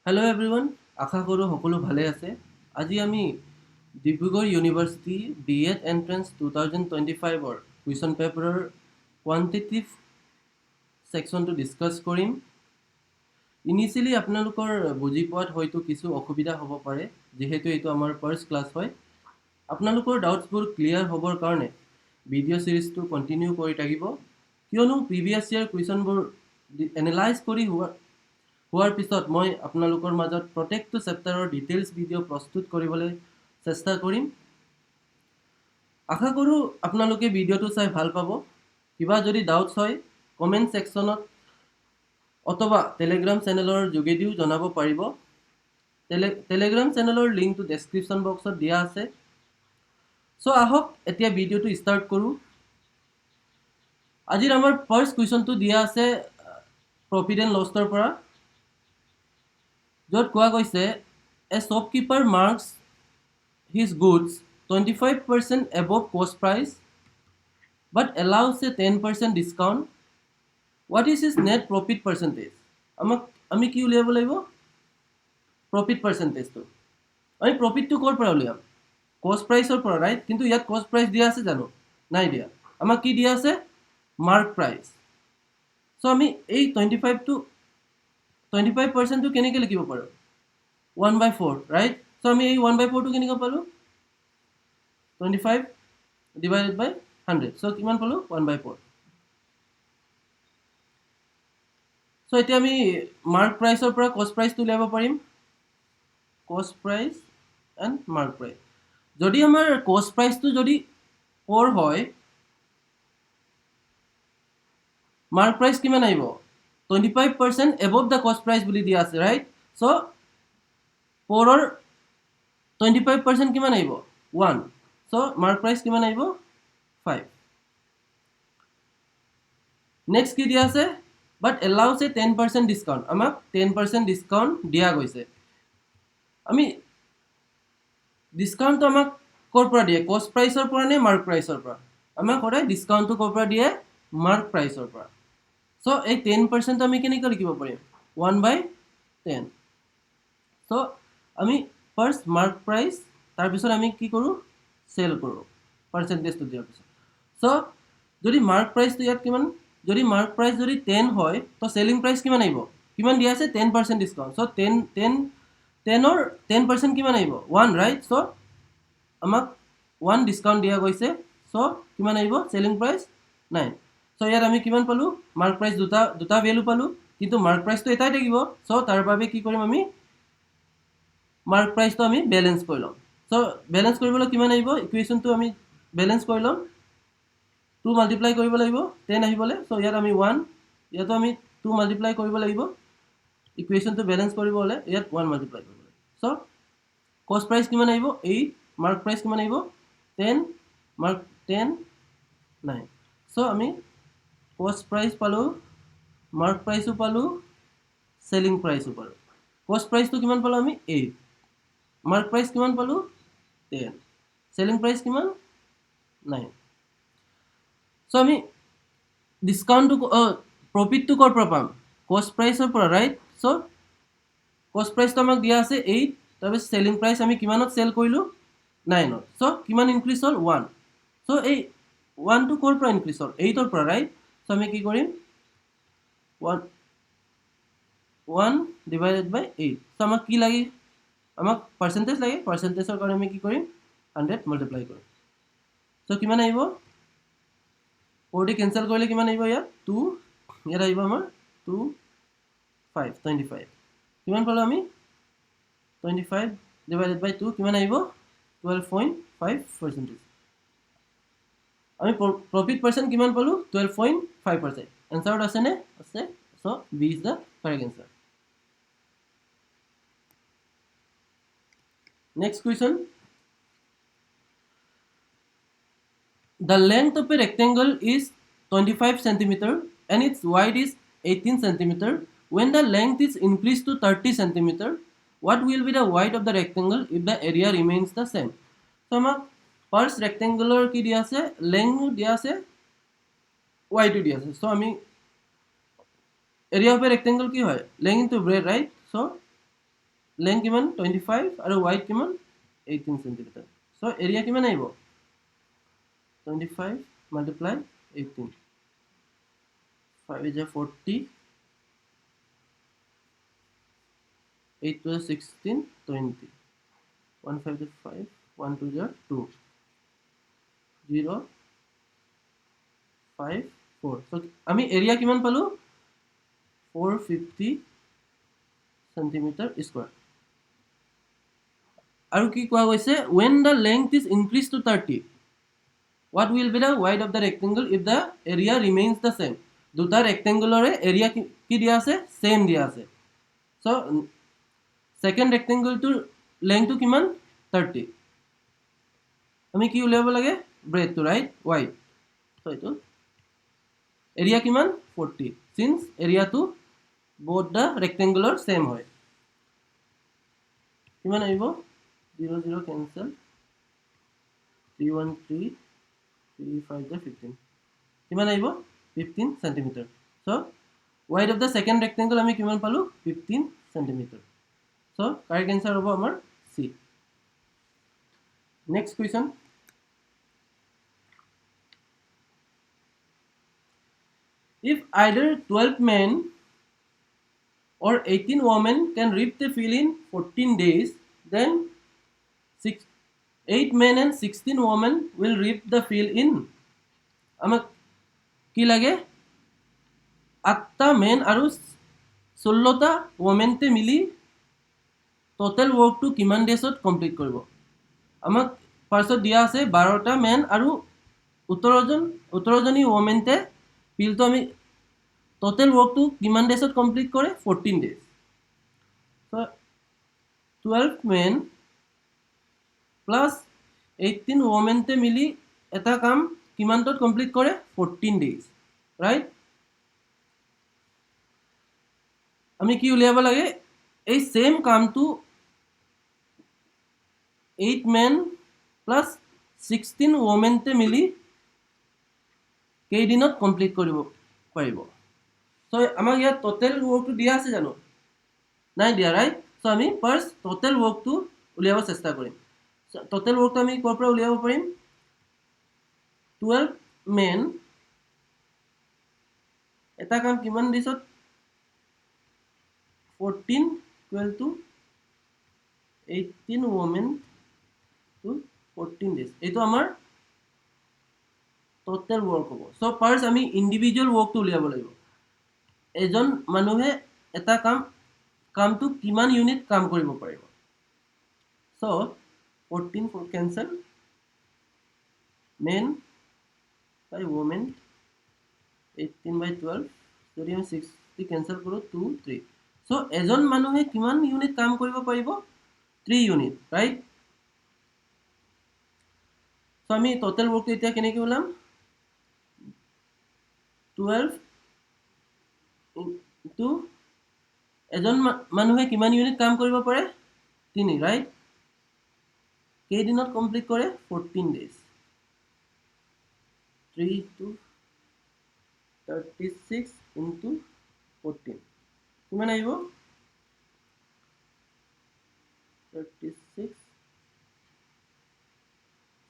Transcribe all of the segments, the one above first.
Hello everyone, আশা কৰো সকলো ভালে আছে। আজি আমি ডিব্ৰুগড় ইউনিভাৰ্চিটি B.Ed এন্ট্ৰেন্স 2025 অৰ কুৱেশ্যন পেপাৰৰ কোৱান্টিটিভ সেকশনটো ডিসকাস কৰিম। ইনিশিয়ালি আপোনালোকৰ বুজি পোৱাত হয়তো কিছু অসুবিধা হ'ব পাৰে যেহেতু এইটো আমাৰ ফাৰ্স্ট ক্লাস হয়। আপোনালোকৰ ডাউটছবোৰ ক্লিয়াৰ হ'বৰ কাৰণে ভিডিও সিৰিজটো কন্টিনিউ কৰি থাকিব কিয়নো প্ৰিভিয়াস ইয়াৰ কুৱেশ্যনবোৰ এনালাইজ কৰি হোৱাৰ পিছত মই আপোনালোকৰ মাজত প্ৰত্যেকটো চেপ্টাৰৰ ডিটেইলছ ভিডিও প্ৰস্তুত কৰিবলৈ চেষ্টা কৰিম। আশা কৰো আপোনালোকে ভিডিওটো চাই ভাল পাব। কিবা যদি ডাউটছ হয় কমেন্ট সেকশনত অথবা টেলিগ্ৰাম চেনেলৰ যোগেদিও জনাব পাৰিব। টেলিগ্ৰাম চেনেলৰ লিংকটো ডেসক্ৰিপশন বক্সত দিয়া আছে। সো আহক এতিয়া ভিডিওটো স্টাৰ্ট কৰো। আজিৰ আমাৰ ফাৰ্স্ট কুৱেশ্যনটো দিয়া আছে প্ৰফিট এণ্ড লছৰ পৰা, য'ত কোৱা গৈছে এ shopkeeper marks his goods 25% above cost price but allows a 10% discount. What is his net profit percentage? আমি কি উলিয়াব লাগিব? প্ৰফিট পাৰ্চেন্টেজটো। আমি প্ৰফিটটো ক'ৰ পৰা উলিয়াম? কষ্ট প্ৰাইচৰ পৰা, ৰাইট? কিন্তু ইয়াত কষ্ট প্ৰাইচ দিয়া আছে জানো? নাই দিয়া। আমাক কি দিয়া আছে? Mark price. সো আমি এই 25% টো কেনেকৈ লিখিব পাৰো? 1/4, ৰাইট? সো আমি এই 1/4 টো কেনেকৈ পালো? 25 divided by 100. So কিমান পালো? 1/4. So এতিয়া আমি মাৰ্ক প্ৰাইচৰ পৰা কষ্ট প্ৰাইচটো উলিয়াব পাৰিম। কষ্ট প্ৰাইচ এণ্ড মাৰ্ক প্ৰাইচ। যদি আমাৰ কষ্ট প্ৰাইচটো যদি 4 হয়, মাৰ্ক প্ৰাইচ কিমান আহিব? 25% above the cost price বুলি দিয়া আছে, ৰাইট? So 4 ৰ 25% কিমান আহিব? 1. So mark price কিমান আহিব? 5. Next কি দিয়া আছে? But allows a 10% discount. আমাক 10% discount দিয়া গৈছে। আমি ডিসকাউন্ট আমাক ক'ৰ পৰা দিয়ে? কষ্ট প্ৰাইচৰ পৰা নে মাৰ্ক প্ৰাইচৰ পৰা? আমাক সদায় ডিসকাউন্টটো ক'ৰ পৰা দিয়ে? মাৰ্ক প্ৰাইচৰ পৰা। সো এই 10% আমি কেনেকৈ লিখিব পাৰিম? 1/10. সো আমি ফাৰ্স্ট মাৰ্ক প্ৰাইস তাৰ পিছত আমি কি কৰু? সেল কৰু পাৰ্সেন্টেজটো দিয়াৰ পিছত। সো যদি মার্ক প্রাইসটো ইয়াত কিমান? যদি মার্ক প্রাইস যদি 10 হয় তো সেলিং প্রাইস কিমান আহিব? কিমান দিয়া আছে? 10% ডিসকাউন্ট। সো 10 ৰ 10% কিমান আহিব? 1, ৰাইট? সো আমাক 1 ডিসকাউন্ট দিয়া গৈছে। সো কিমান আহিব? Selling price 9। সো ইয়াত আমি কিমান পালো? মার্ক প্রাইস দুটা ভ্যালু পালো, কিন্তু মার্ক প্রাইসটো এটাই থাকিব। সো তাৰ বাবে কি কৰিম আমি? মাৰ্ক প্ৰাইচটো আমি ব্যালেন্স কৰি লম। সো ব্যালেন্স কৰিবলৈ কিমান আহিব? ইকুৱেশ্যনটো আমি ব্যালেন্স কৰি লম। 2 মাল্টিপ্লাই কৰিব লাগিব 10 আহিবলে। সো ইয়াত আমি 1, ইয়াতো আমি 2 মাল্টিপ্লাই কৰিব লাগিব। ইকুৱেশ্যনটো ব্যালেন্স কৰিব হলে ইয়াত 1 মাল্টিপ্লাই কৰিব লাগিব। সো কষ্ট প্ৰাইচ কিমান আহিব? 8, মাৰ্ক প্ৰাইচ কিমান আহিব? 10, মাৰ্ক 10, 9। সো আমি কষ্ট প্ৰাইচ পালো, মাৰ্ক প্ৰাইচও পালো, সেলিং প্ৰাইচও পালো। কষ্ট প্ৰাইচটো কিমান পালো আমি? 8। মার্ক প্রাইস কিমান পালো? 10। সেলিং প্রাইস কিমান? 9। সো আমি ডিসকাউন্টটো প্রফিট টু কৰ পৰা পাম? কষ্ট প্ৰাইচৰ পৰা, ৰাইট? সো কষ্ট প্ৰাইচটো আমাক দিয়া আছে 8, তাৰপিছত সেলিং প্ৰাইস আমি কিমানত সেল কৰিলো? 9ত। সো কিমান ইনক্ৰিজ হ'ল? 1। সো এই 1 টো কৰ পৰা ইনক্ৰিজ হ'ল? 8 ৰ পৰা, ৰাইট? সো আমি কি কৰিম? 1 divided by 8. সো আমাক কি লাগে? আমাক পাৰ্সেন্টেজ লাগে। পাৰ্সেন্টেজৰ কাৰণে আমি কি কৰিম? 100 মাল্টিপ্লাই কৰিম। সো কিমান আহিব? 40 কেনসেল কৰিলে কিমান আহিব? ইয়াত 2, ইয়াত আহিব আমাৰ 2, 5, 25। কিমান পালো আমি? 25 divided by 2 কিমান আহিব? 12.5%। আমি প্রফিট পার্সেন্ট কিমান পালো? 12.5%। এনসারত আছে নে? আছে। So B is the correct answer. Next question. The length of a rectangle is 25 centimeter and its width is 18 centimeter. When the length is increased to 30 centimeter, what will be the width of the rectangle if the area remains the same? So আমাক first rectangular কি দিয়া আছে? length দিয়া আছে, width দিয়া আছে। So আমি area of a rectangle কি হয়? length into breadth, right? So length কিমান 25 আৰু ৱাইড কিমান 18 সেন্টিমিটাৰ সো এৰিয়া কিমান আহিব 25 multiply 18 5 is a 40 8 to 16 20 1 5 is 5 1 2 is 2 0 5 4 so আমি এরিয়া কিমান পালো 450 সেন্টিমিটার স্কয়ার আৰু কি কোৱা গৈছে when the length is increased to 30 what will be the width of the rectangle if the area remains the same দুটা ৰেক্টেংগুলৰে এৰিয়া কি দিয়া আছে সেম দিয়া আছে সো সেকেন্ড ৰেক্টেংগুলটোৰ লেংথটো কিমান 30 আমি কি উলিয়াব লাগে ব্ৰেডটো ৰাইট ৱাইড সো এটো এৰিয়া কিমান 40 since এৰিয়াটো both the rectangular same হয় কিমান আহিব 0 0 cancel 3 1 3 3 5 the 15 কিমান আহিব 15 centimeter so wide of the second rectangle আমি কিমান পালো 15 centimeter so correct answer হ'ব আমাৰ C next question if either 12 men or 18 women can reap the field in 14 days then 8 men and 16 women will reap the field in আমাক কি লাগে 8টা man আৰু 16টা ওমেনতে মিলি টোটাল ওয়াৰ্কটো কিমান ডেছত কমপ্লিট কৰিব আমাক ফাৰ্স্টত দিয়া আছে 12টা মেন আৰু 18জনী ওমেনতে ফিল্ডটো আমি টোটাল ওয়াৰ্কটো কিমান ডেছত কমপ্লিট কৰে 14 ডেজ সো 12 মেন প্লাস 18 ওমেনতে মিলি এটা কাম কিমানটোত কমপ্লিট কৰে 14 ডেজ রাইট আমি কি উলিয়াব লাগে এই সেম কামটো 8 men plus 16 womenতে মিলি কেইদিনত কমপ্লিট কৰিব পাৰিব সো আমাক ইয়াত টোটাল ওয়ার্কটো দিয়া আছে জানো নাই দিয়া রাইট সো আমি ফার্স্ট টোটাল ওয়ার্কটো উলিয়াব চেষ্টা কৰিম টোটাল ওয়াৰ্কটো আমি কৰ পৰা উলিয়াব পাৰিম 12 men এটা কাম কিমান দিছত 14 12 to 18 women to 14 days এইটো আমাৰ টোটাল ওয়াৰ্ক হ'ব সো ফাৰ্স্ট আমি ইন্ডিভিজুয়াল ওয়াৰ্কটো উলিয়াব লাগিব এজন মানুহে এটা কামটো কিমান ইউনিট কাম কৰিব পাৰিব so 14 for cancel men by women 18 by 12 যদি আমি 60 cancel কৰো 2 3 সো এজন মানুহে কিমান ইউনিট কাম কৰিব পাৰিব 3 ইউনিট রাইট সো আমি টোটাল ওয়ার্কটো এতিয়া কেনেকৈ ওলাম 12 into এজন মানুহে কিমান ইউনিট কাম কৰিব পাৰে 3 ৰাইট কেইদিনত কমপ্লিট কৰে 14 ডেজ 3 to 36 into 14 কিমান আহিব 36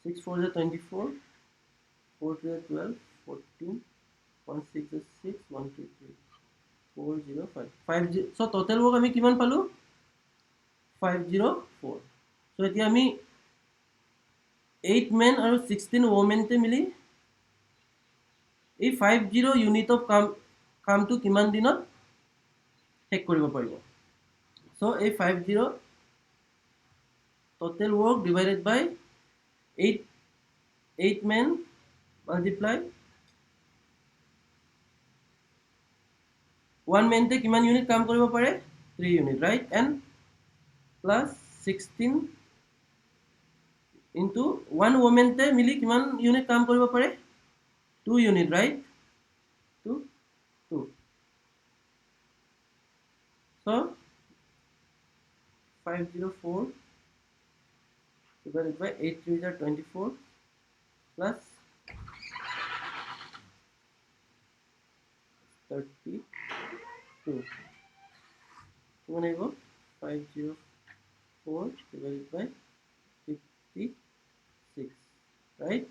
6 4 is 24 4 3 is 12 14 1 6 is 6 1 2 3 4 0 5 5 so total work আমি কিমান পালো 504 so এতিয়া আমি 8 men আৰু 16 women তে মিলি এই 50 ইউনিট অফ কামটো কিমান দিনত শেষ কৰিব পাৰিব so এই 50 total work divided by 8 men multiply 1 man তে কিমান ইউনিট কাম কৰিব পাৰে 3 unit right and plus 16 into 1 woman তে মিলি কিমান ইউনিট কাম কৰিব পাৰে 2 unit right 2 2 so 504 divided by 8 3 is 24 plus 32 কিমান আহিব 50 4 divided by 56, right?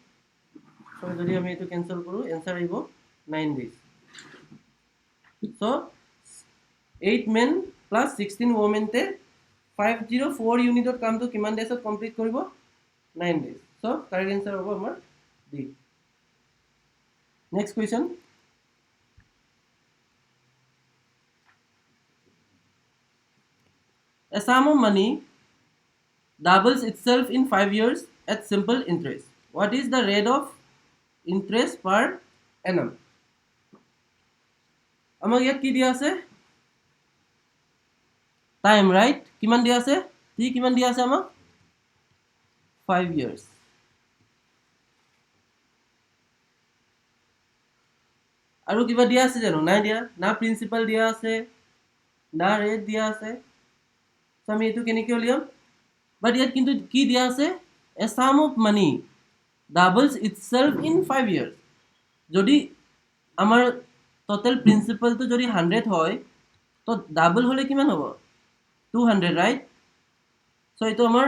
So যদি আমি এটো cancel কৰো answer আহিব 9 days. So 8 men plus 16 women তে 504 ইউনিটত কামটো কিমান ডেছত কমপ্লিট কৰিব 9 days. So correct answer হ'ব আমাৰ D. Next question. A sum of money doubles itself in 5 years at simple interest. What is the rate of interest per annum? আমাক ইয়াত কি দিয়া আছে টাইম রাইট কিমান দিয়া আছে টি কিমান দিয়া আছে আমাক 5 years আৰু কিবা দিয়া আছে জানো নাই দিয়া না প্ৰিন্সিপাল দিয়া আছে না ৰেট দিয়া আছে সো আমি এটো কেনেকৈ উলিয়াম বাট ইয়াত কিন্তু কি দিয়া আছে a sum of money doubles itself in 5 years যদি আমাৰ total principal তো যদি 100 হয় তো ডাবল হলে কিমান হ'ব 200 right so এটো আমাৰ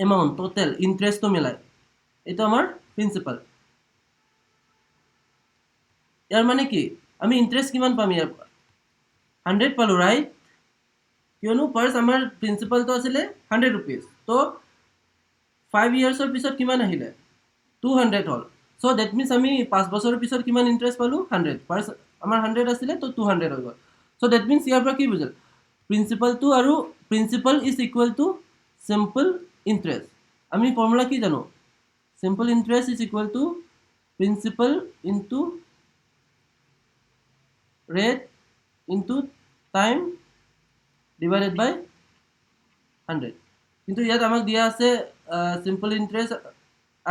amount total interest তো মিলাই এটো আমাৰ principal ইয়াৰ মানে কি আমি ইন্টাৰেস্ট কিমান পাম ইয়াৰ 100 পালো right কিয়নো ফাৰ্স্ট আমাৰ প্ৰিন্সিপাল তো আছিল 100 rupees তো 5 ইয়াৰ্সৰ পিছত কিমান আহিলে 200 হল so that means আমি 5 বছৰৰ পিছত কিমান ইন্টাৰেস্ট পালো 100 ফাৰ্স্ট আমাৰ 100 আছিল তো 200 হৈ গল so that means ইয়াৰ পৰা কি বুঝল প্ৰিন্সিপাল তো আৰু principal is equal to simple interest আমি ফর্মুলা কি জানো simple interest is equal to principal into rate into time divided by 100 কিন্তু ইয়াত আমাক দিয়া আছে simple interest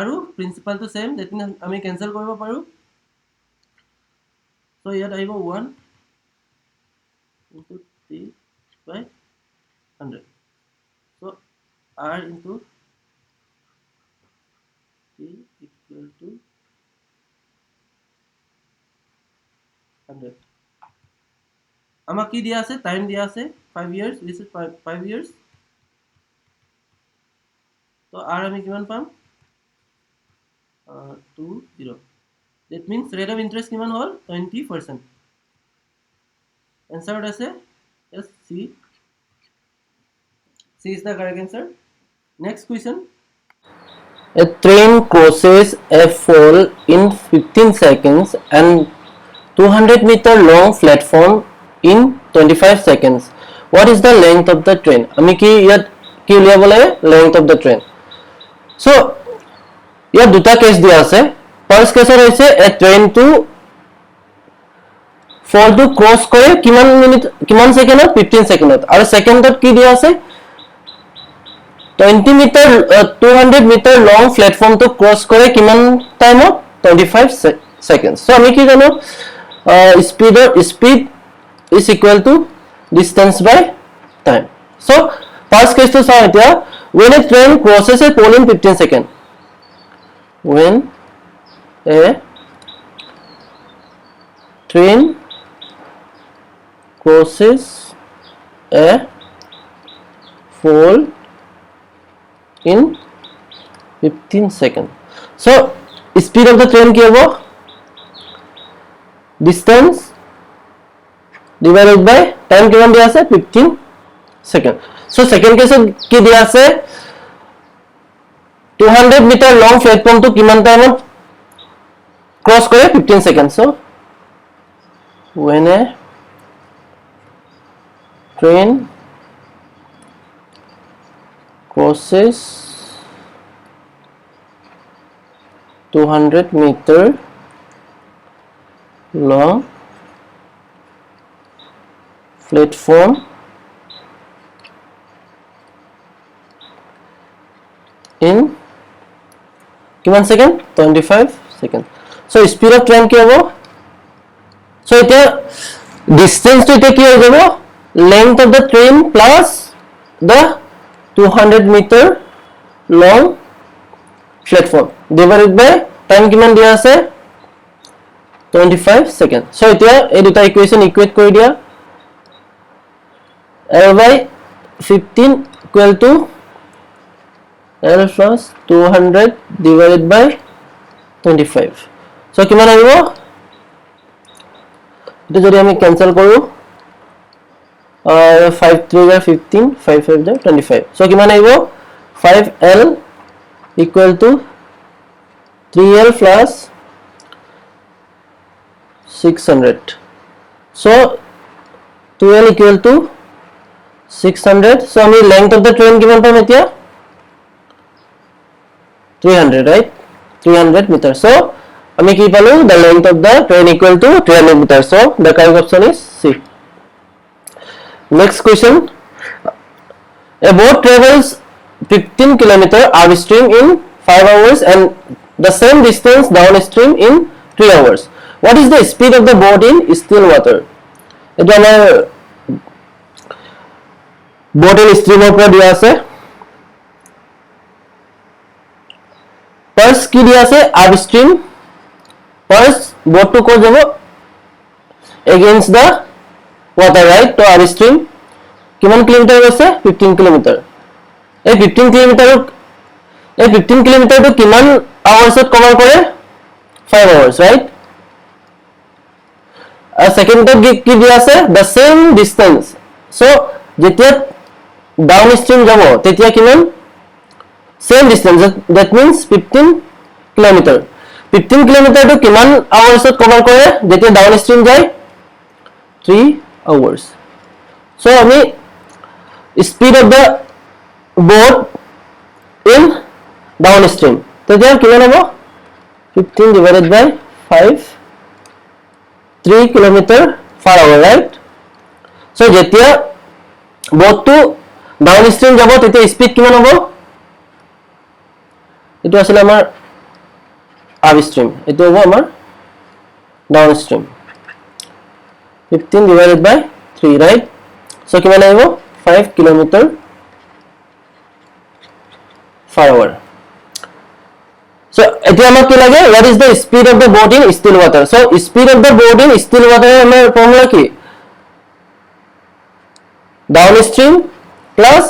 আৰু principal তো same that means আমি cancel কৰিব পাৰো so ইয়াত আহিব 1 into t by 100 so r into t equal to 100 আমাক কি দিয়া আছে টাইম দিয়া আছে 5 years this is 5 years তো আর আমি কিমান পাম 20 that means rate of interest কিমান হল 20% answer আছে yes c is the correct answer next question a train crosses a fall in 15 seconds and 200-meter long platform in 25 seconds. What is the length of the train? আমি কি ইয়াত কি উলিয়াব লাগে length of the train. So ইয়াত দুটা case দিয়া আছে ফার্স্ট কেসত হৈছে a train to fall to cross কৰে কিমান মিনিট কিমান সেকেন্ডত 15 সেকেন্ডত আৰু সেকেন্ডত কি দিয়া আছে 20 metre 200 metre long platform to cross কৰে কিমান টাইমত 25 seconds. So আমি কি জানো speed is equal to distance by time. So first case to saw here when a train crosses a pole in 15 seconds. When a train crosses a pole in 15 seconds. So speed of the train কি হ'ব distance divided by time কিমান দিয়া আছে 15 second so second কেসত কি দিয়া আছে 200 metre লং platform তো কিমান টাইমত ক্রস করে 15 second so when a train crosses 200 meter long platform in কিমান second 25 second so speed of train কি হ'ব সো এটা ডিসটেন্স তো এটা কি হৈ যাব length of the train plus the 200 meter long platform divided by time কিমান দিয়া আছে 25 সেকেন্ড সো এটা এই দুটা ইকুয়েশন ইকুয়েট কৰি দিয়া L by 15 equal to L plus 200 divided by 25. So কিমান আহিব এটা যদি আমি ক্যান্সেল কৰো 5 3 are 15 5 5 are 25. So কিমান আহিব 5L equal to 3L plus 600. So 2L equal to 600. So আমি length of the train কিমান পাম এতিয়া 300, right? 300 meters. So আমি কি পালো the length of the train equal to 300 meters. So the correct option is C. Next question. A boat travels 15 kilometer upstream in 5 hours and the same distance downstream in 3 hours. What is the speed of the boat in still water? এটা আমার boat in stream উপর দিয়া আছে first কি দিয়া আছে upstream first boat to কো যাব against the water, right? তো upstream কিমান কিলোমিটাৰ আছে 15 কিলোমিটাৰ এই 15 কিলোমিটাৰ তো কিমান আৱাৰ্ছত কভাৰ কৰে 5 hours, right? Second কি দিয়া আছে the same distance. So যেতিয়া downstream যাব তেতিয়া কিমান same distance, that means 15 kilometer. 15 kilometer to কিমান আৱাৰ্ছত কভাৰ কৰে যেতিয়া downstream যায় 3 hours. So আমি speed of the boat in downstream তেতিয়া কিমান হ'ব 15 divided by 5 3 kilometer per hour, right? So যেতিয়া boat to downstream যাব তেতিয়া speed কিমান হ'ব এটো আছিল আমাৰ upstream এটো হ'ব আমাৰ downstream 15 divided by 3, right? So কিমান আহিব 5 kilometer per hour. So এতিয়া আমাক কি লাগে what is the speed of the boat in still water? So speed of the boat in still water আমাৰ ফর্মুলা কি downstream plus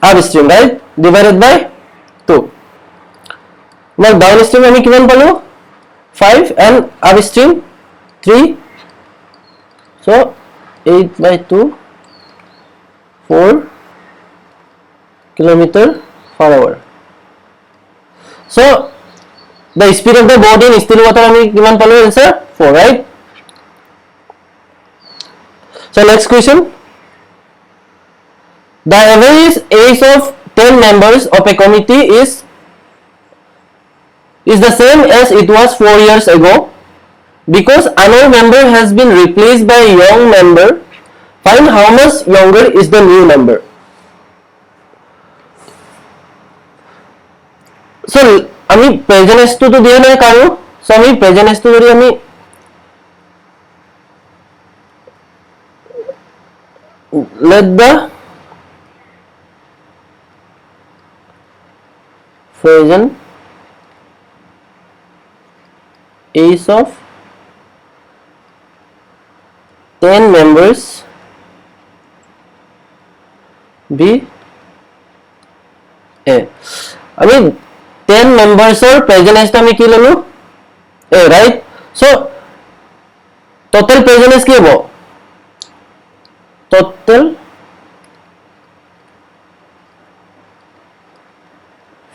upstream, right? Divided by 2. Now downstream আমি কিমান পালো 5 and upstream 3. So 8 by 2 4 kilometer per hour. So the speed of the boat in still water আমি কিমান পালো answer 4, right? So next question. The average age of 10 members of a committee is the same as it was 4 years ago. Because another member has been replaced by a young member, find how much younger is the new member. So আমি present tense to দিয়া নাই কাৰো so আমি present tense to যদি আমি let the present age of 10 members be a আমি 10 members or present tense আমি কি ললো a, right? So total present tense কি হ'ব total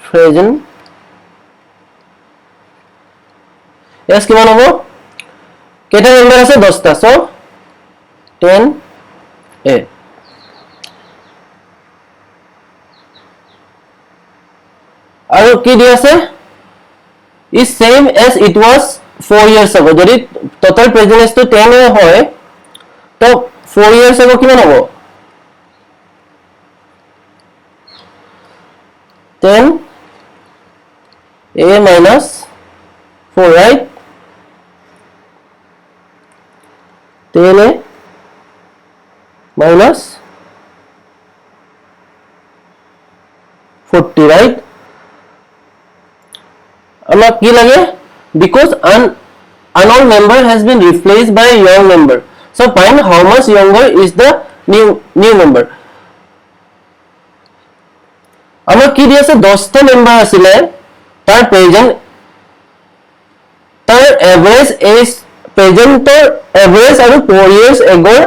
present yes কিমান হ'ব কেইটা মেম্বাৰ আছে 10টা so 10 a আৰু কি দি আছে is same as it was 4 years ago যদি total present tense to 10 হয় তো 4 years ago কিমান হ'ব 10 a minus 4, right? 10 a minus 40, right? আমাক কি লাগে because an unknown member has been replaced by a young member, so find how much younger is the new member. আমাক কি দি আছে 10টা মেম্বাৰ আছিলে তাৰ প্ৰেজেন্ট তাৰ এভাৰেজ এজ প্ৰেজেন্টৰ এভাৰেজ আৰু 4 years আগৰ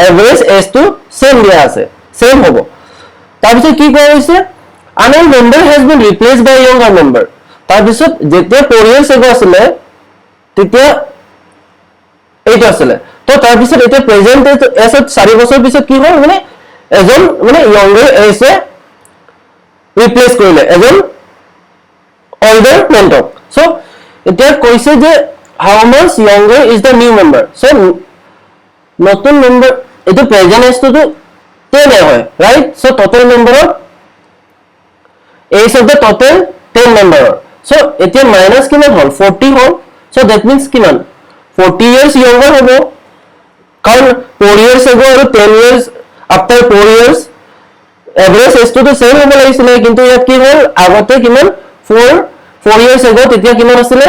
এভাৰেজ এজটো সেম দিয়া আছে সেম হ'ব তাৰপিছত কি কৰা হৈছে another member has been replaced by a younger member তাৰপিছত যেতিয়া 4 years ago আছিলে তেতিয়া এইটো আছিলে তো তাৰপিছত এতিয়া প্ৰেজেন্ট এজত 4 বছৰ পিছত কি হ'ল মানে এজন মানে younger এজে ৰিপ্লেস কৰিলে এজন older মেন্টক সো এতিয়া কৈছে যে how much younger is the new member so নতুন মেম্বাৰ এটো প্ৰেজেন্ট এজটো 10 হয় right so total member of age of the total 10 member so এতিয়া মাইনাস কিমান হল 40 হল so that means কিমান 40 years younger হ'ব কাৰণ 4 years ago আৰু 10 years after 4 years এভাৰেজ এজটো তো সেম হ'ব লাগিছিল কিন্তু ইয়াত কি হ'ল আগতে কিমান 4 years ago তেতিয়া কিমান আছিল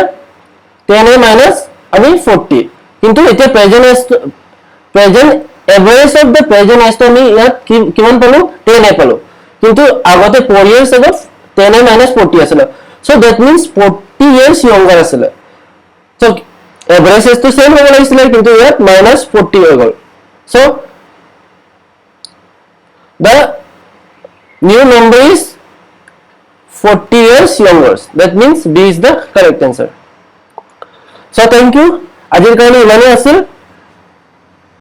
10 minus আমি 40 কিন্তু এতিয়া present average of the present age তো আমি ইয়াত কিমান পালো 10 পালো কিন্তু আগতে 4 years ago 10 minus 40 আছিল so that means 40 years younger আছিল so average age to same হ'ব লাগিছিল কিন্তু ইয়াত minus 40 হৈ গল so the new number is 40 years younger that means B is the correct answer so thank you আজিৰ কাৰণে ইমানেই আছিল